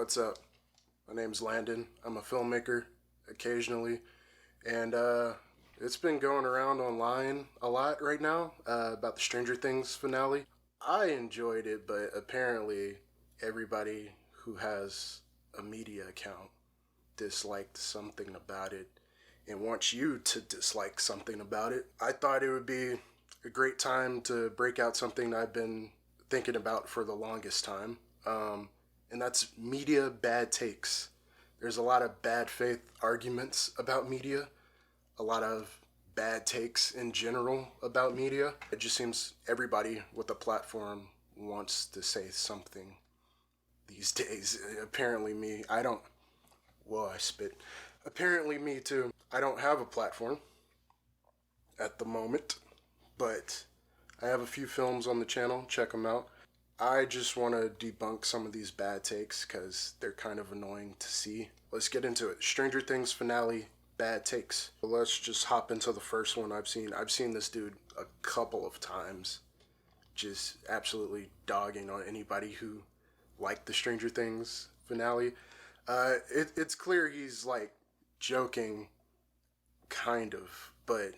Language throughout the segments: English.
What's up? My name's Landon. I'm a filmmaker occasionally, and it's been going around online a lot right now about the Stranger Things finale. I enjoyed it, but apparently everybody who has a media account disliked something about it and wants you to dislike something about it. I thought it would be a great time to break out something I've been thinking about for the longest time. And that's media bad takes. There's a lot of bad faith arguments about media, a lot of bad takes in general about media. It just seems everybody with a platform wants to say something these days. Apparently, me, I don't, whoa, I spit. Apparently, me too. I don't have a platform at the moment, but I have a few films on the channel. Check them out. I just want to debunk some of these bad takes because they're kind of annoying to see. Let's get into it. Stranger Things finale, bad takes. Let's just hop into the first one I've seen. I've seen this dude a couple of times, just absolutely dogging on anybody who liked the Stranger Things finale. It's clear he's like joking, kind of, but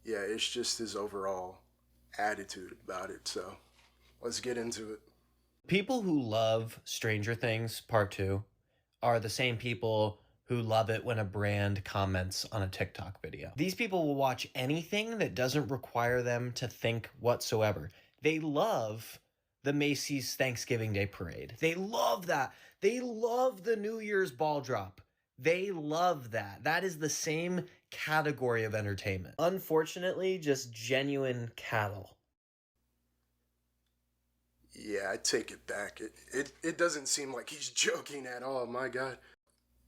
yeah, it's just his overall attitude about it. So let's get into it. People who love Stranger Things Part 2 are the same people who love it when a brand comments on a TikTok video. These people will watch anything that doesn't require them to think whatsoever. They love the Macy's Thanksgiving Day Parade. They love that. They love the New Year's ball drop. They love that. That is the same category of entertainment. Unfortunately, just genuine cattle. Yeah, I take it back. It doesn't seem like he's joking at all, my God.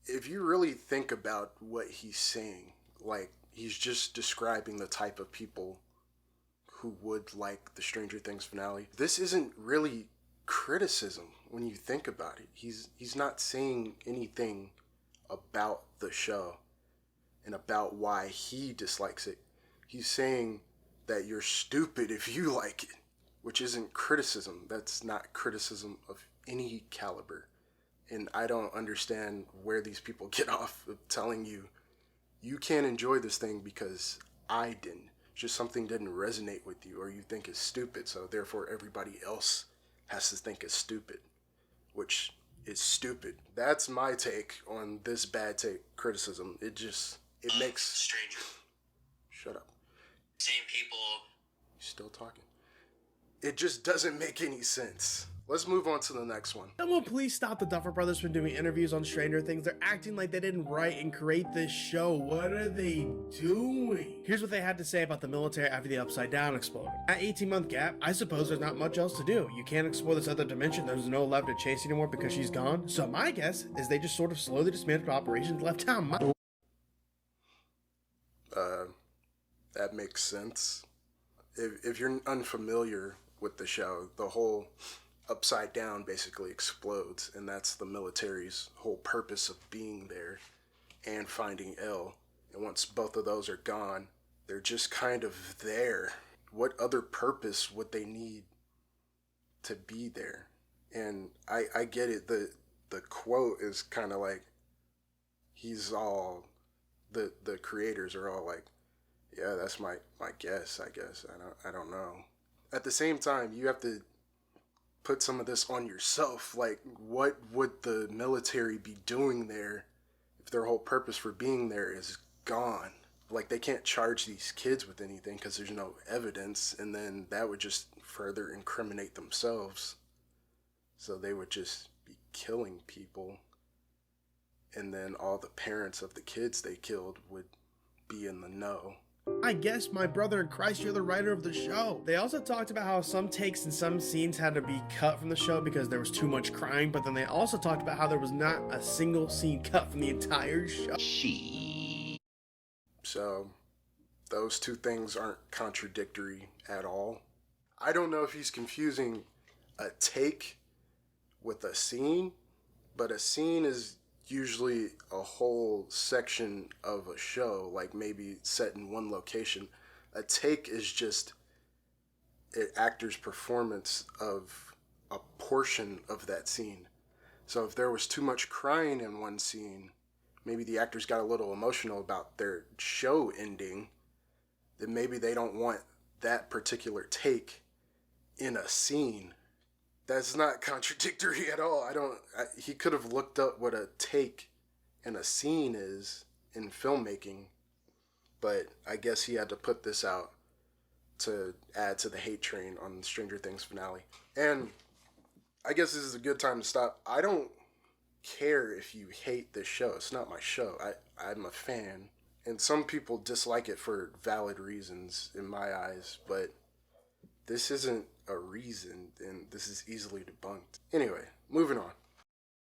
If you really think about what he's saying, like he's just describing the type of people who would like the Stranger Things finale. This isn't really criticism when you think about it. He's not saying anything about the show and about why he dislikes it. He's saying that you're stupid if you like it, which isn't criticism. That's not criticism of any caliber. And I don't understand where these people get off of telling you you can't enjoy this thing because I didn't. Just something didn't resonate with you or you think it's stupid, so therefore everybody else has to think it's stupid, which is stupid. That's my take on this bad take criticism. It makes... Stranger. Shut up. Same people. You're still talking. It just doesn't make any sense. Let's move on to the next one. Someone please stop the Duffer Brothers from doing interviews on Stranger Things. They're acting like they didn't write and create this show. What are they doing? Here's what they had to say about the military after the Upside Down exploded. At 18-month gap, I suppose there's not much else to do. You can't explore this other dimension. There's no love to chase anymore because she's gone. So my guess is they just sort of slowly dismantled operations and left town. That makes sense. If you're unfamiliar with the show, the whole Upside Down basically explodes, and that's the military's whole purpose of being there and finding Elle. And once both of those are gone, they're just kind of there. What other purpose would they need to be there? And I get it. The quote is kind of like, the creators are all like, yeah, that's my guess, I guess. I don't know. At the same time, you have to put some of this on yourself. Like, what would the military be doing there if their whole purpose for being there is gone? Like, they can't charge these kids with anything because there's no evidence, and then that would just further incriminate themselves. So they would just be killing people, and then all the parents of the kids they killed would be in the know. I guess my brother in Christ, you're the writer of the show. They also talked about how some takes and some scenes had to be cut from the show because there was too much crying, but then they also talked about how there was not a single scene cut from the entire show. So those two things aren't contradictory at all. I don't know if he's confusing a take with a scene, but a scene is usually a whole section of a show, like maybe set in one location. A take is just an actor's performance of a portion of that scene. So if there was too much crying in one scene, maybe the actors got a little emotional about their show ending, then maybe they don't want that particular take in a scene. That's not contradictory at all. He could have looked up what a take in a scene is in filmmaking, but I guess he had to put this out to add to the hate train on the Stranger Things finale. And I guess this is a good time to stop. I don't care if you hate this show. It's not my show. I'm a fan. And some people dislike it for valid reasons in my eyes, but this isn't a reason, and this is easily debunked. Anyway, moving on.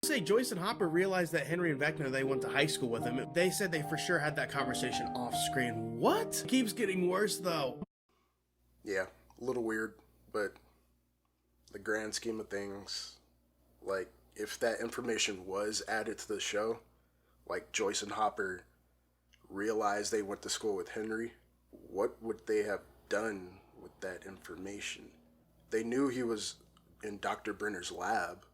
Say Joyce and Hopper realized that Henry and Vecna, they went to high school with him. They said they for sure had that conversation off screen. What? Keeps getting worse though. Yeah, a little weird, but the grand scheme of things, like, if that information was added to the show, like Joyce and Hopper realized they went to school with Henry, what would they have done with that information? They knew he was in Dr. Brenner's lab,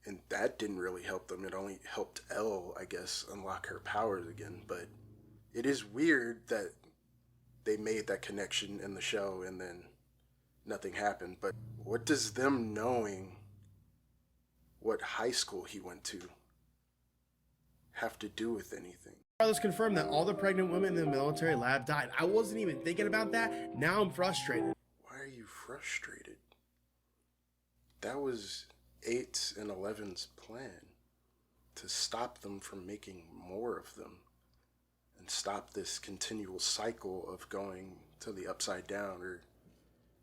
and that didn't really help them. It only helped Elle, I guess, unlock her powers again. But it is weird that they made that connection in the show and then nothing happened. But what does them knowing what high school he went to have to do with anything? Carlos confirmed that all the pregnant women in the military lab died. I wasn't even thinking about that. Now I'm frustrated. Why are you frustrated? That was 8 and 11's plan, to stop them from making more of them and stop this continual cycle of going to the upside down or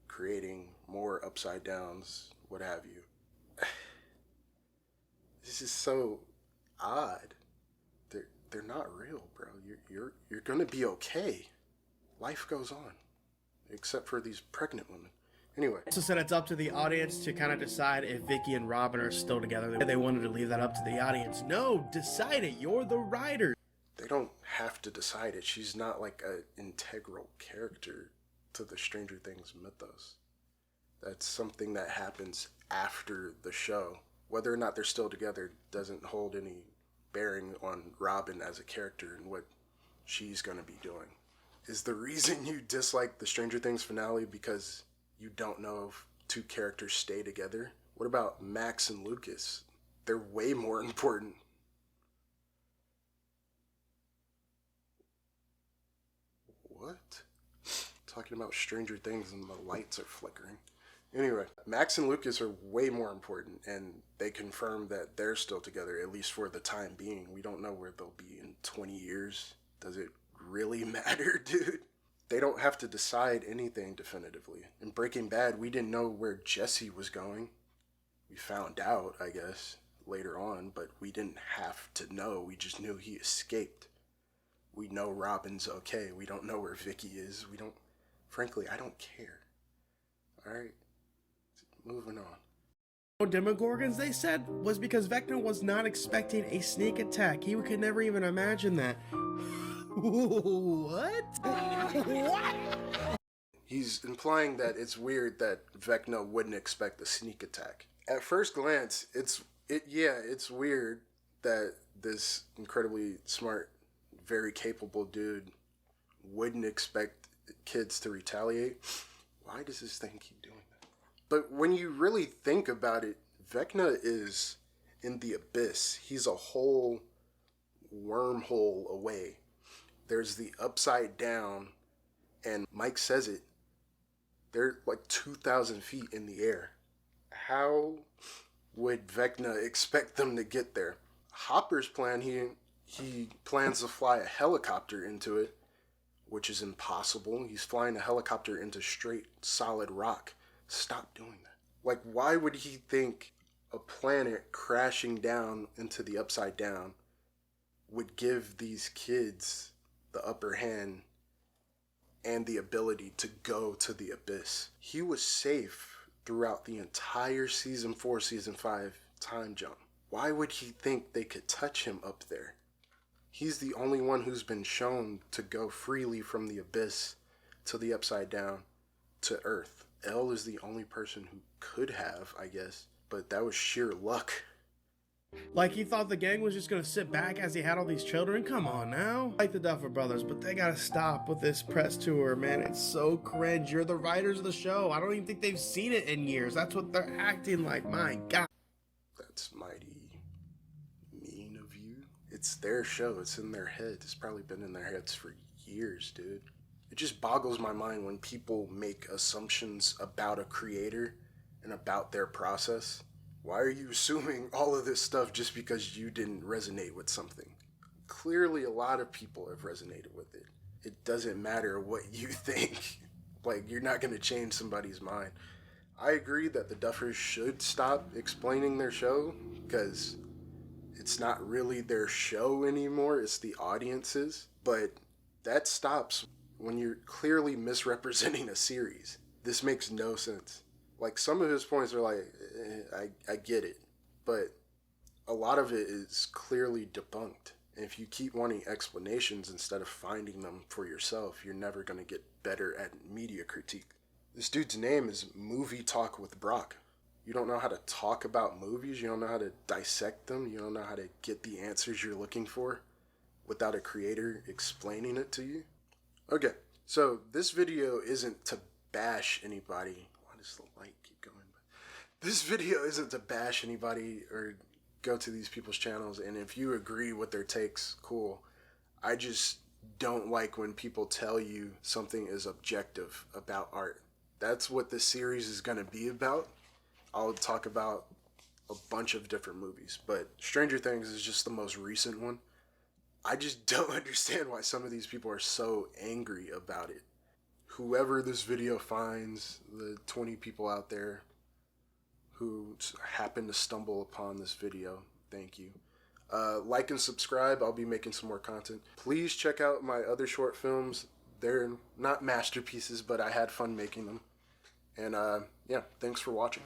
creating more upside downs, what have you. This is so odd. They're not real, bro. You're gonna be okay. Life goes on, except for these pregnant women. Anyway. Also said it's up to the audience to kind of decide if Vicky and Robin are still together. They wanted to leave that up to the audience. No, decide it. You're the writer. They don't have to decide it. She's not like an integral character to the Stranger Things mythos. That's something that happens after the show. Whether or not they're still together doesn't hold any bearing on Robin as a character and what she's going to be doing. Is the reason you dislike the Stranger Things finale because you don't know if two characters stay together? What about Max and Lucas? They're way more important. What? Talking about Stranger Things and the lights are flickering. Anyway, Max and Lucas are way more important, and they confirm that they're still together, at least for the time being. We don't know where they'll be in 20 years. Does it really matter, dude? They don't have to decide anything definitively. In Breaking Bad, we didn't know where Jesse was going. We found out, I guess, later on, but we didn't have to know. We just knew he escaped. We know Robin's okay. We don't know where Vicky is. Frankly, I don't care. Alright, moving on. Demogorgons, they said, was because Vecna was not expecting a sneak attack. He could never even imagine that. What? What? He's implying that it's weird that Vecna wouldn't expect a sneak attack. At first glance, it's weird that this incredibly smart, very capable dude wouldn't expect kids to retaliate. Why does this thing keep doing that? But when you really think about it, Vecna is in the abyss. He's a whole wormhole away. There's the upside down, and Mike says it. They're like 2,000 feet in the air. How would Vecna expect them to get there? Hopper's plan, he plans to fly a helicopter into it, which is impossible. He's flying a helicopter into straight, solid rock. Stop doing that. Like, why would he think a planet crashing down into the upside down would give these kids the upper hand and the ability to go to the abyss? He was safe throughout the entire season 4, season 5 time jump. Why would he think they could touch him up there? He's the only one who's been shown to go freely from the abyss to the upside down to Earth. Elle is the only person who could have, I guess, but that was sheer luck. Like he thought the gang was just gonna sit back as he had all these children? Come on now. Like the Duffer Brothers, but they gotta stop with this press tour, man. It's so cringe. You're the writers of the show. I don't even think they've seen it in years. That's what they're acting like. My God. That's mighty mean of you. It's their show. It's in their head. It's probably been in their heads for years, dude. It just boggles my mind when people make assumptions about a creator and about their process. Why are you assuming all of this stuff just because you didn't resonate with something? Clearly, a lot of people have resonated with it. It doesn't matter what you think. Like, you're not going to change somebody's mind. I agree that the Duffers should stop explaining their show because it's not really their show anymore. It's the audience's. But that stops when you're clearly misrepresenting a series. This makes no sense. Like, some of his points are like, I get it, but a lot of it is clearly debunked. And if you keep wanting explanations instead of finding them for yourself, you're never going to get better at media critique. This dude's name is Movie Talk with Brock. You don't know how to talk about movies, you don't know how to dissect them, you don't know how to get the answers you're looking for without a creator explaining it to you. Okay, so this video isn't to bash anybody. Why does the light keep going? This video isn't to bash anybody or go to these people's channels, and if you agree with their takes, cool. I just don't like when people tell you something is objective about art. That's what this series is going to be about. I'll talk about a bunch of different movies, but Stranger Things is just the most recent one. I just don't understand why some of these people are so angry about it. Whoever this video finds, the 20 people out there who happen to stumble upon this video, thank you. Like and subscribe. I'll be making some more content. Please check out my other short films. They're not masterpieces, but I had fun making them. And yeah, thanks for watching.